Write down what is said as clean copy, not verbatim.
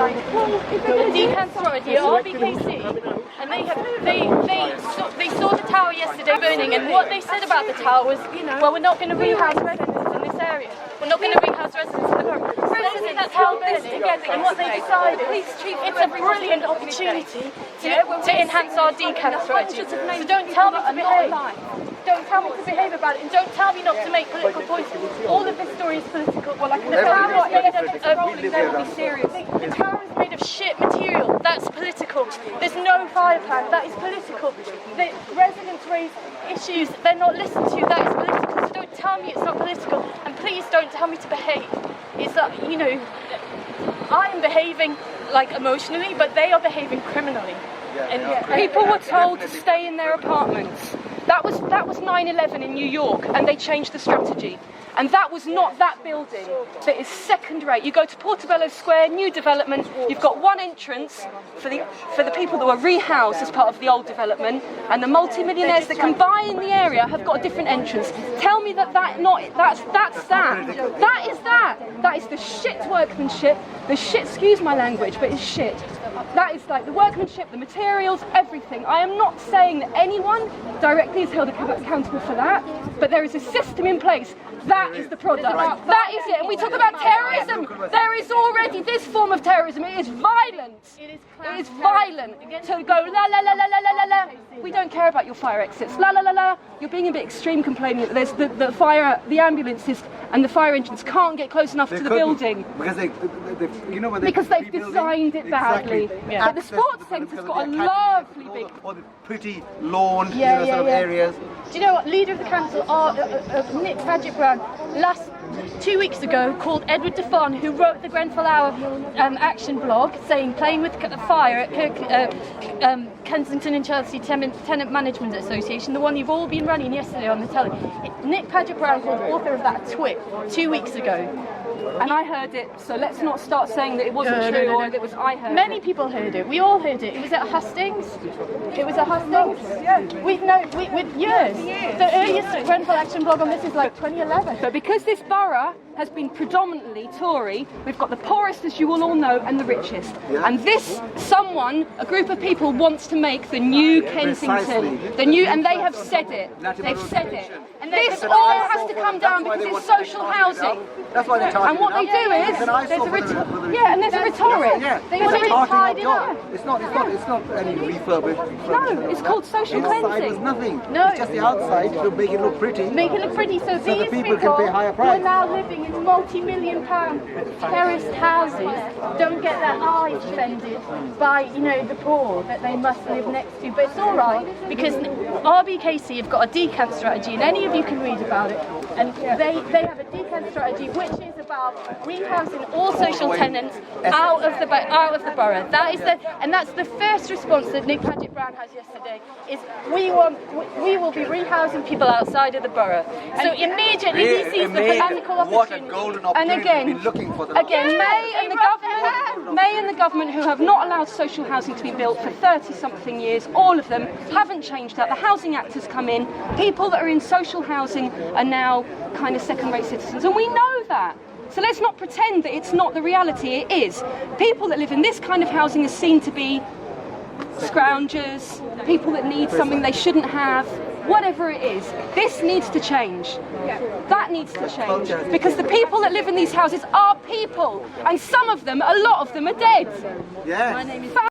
decant strategy at RBKC, and they saw the tower yesterday burning, and what they said about the tower was, well, we're not going to rehouse residents in this area. We're not going to rehouse residents in the borough. Residents that tower burning, and what they decided, it's a brilliant opportunity to enhance our decant strategy. So don't tell me to behave. Don't tell me to behave about it, and don't tell me not to make political points. All of this story is political. Well, the tower is made of shit material. That's political. There's no fire plan. That is political. The residents raise issues. They're not listened to. That is political. So don't tell me it's not political. And please don't tell me to behave. It's that, I am behaving emotionally, but they are behaving criminally. People were told to stay in their apartments. That was 9/11 in New York, and they changed the strategy. And that was not that building that is second rate. You go to Portobello Square, new development, you've got one entrance for the people that were rehoused as part of the old development, and the multi-millionaires that can buy in the area have got a different entrance. Tell me that's that. That is the shit workmanship, the shit, excuse my language, but it's shit. That is the workmanship, the materials, everything. I am not saying that anyone directly is held accountable for that, but there is a system in place. That is the product. That is it. And we talk about terrorism. There is already this form of terrorism. It is violence. It is violent to go la la la la la la la. We don't care about your fire exits. La la la la. You're being a bit extreme complaining that there's the ambulances and the fire engines can't get close enough to the building. Because they've designed it badly. Exactly. But the sports centre's got a lovely big... All the pretty lawn areas. Do you know what? Leader of the council, Nick Paget-Brown, 2 weeks ago called Edward Defon, who wrote the Grenfell Hour action blog, saying playing with fire at Kensington and Chelsea Tenant Management Association, the one you've all been running yesterday on the telly. Nick Paget-Brown called the author of that a twit 2 weeks ago. And I heard it, so let's not start saying that it wasn't true or that it was I heard Many people heard it. We all heard it. It was at Hustings. It was at Hustings. With years. The earliest Grenfell action blog on this is 2011. But because this borough has been predominantly Tory, we've got the poorest, as you will all know, and the richest. Yeah. And a group of people wants to make the new Kensington, and they have said it. They've said it. And this all has to come down because it's social housing. That's why they're and what they do is, there's a rhetoric. It's tied it up. It's not any refurbished. No, it's called social cleansing. It's nothing. No. It's just the outside to make it look pretty. Make it look pretty, so these people can pay higher price. Who are now living in multi-million-pound terraced houses don't get their eyes offended by, the poor that they must live next to. But it's all right, because RBKC have got a decant strategy, and any of you can read about it. And they have a decant strategy, which is about rehousing all social tenants out of the borough. That's the first response that Nick Paget-Brown has yesterday. Is we will be rehousing people outside of the borough. So immediately he sees the political opportunity. What a golden opportunity. We've been looking for May and the government, who have not allowed social housing to be built for 30-something years, all of them haven't changed that. The Housing Act has come in. People that are in social housing are now kind of second-rate citizens, and we know that. So let's not pretend that it's not the reality. It is. People that live in this kind of housing are seen to be scroungers, people that need something they shouldn't have, whatever it is. This needs to change. That needs to change. Because the people that live in these houses are people, and a lot of them are dead. Yes.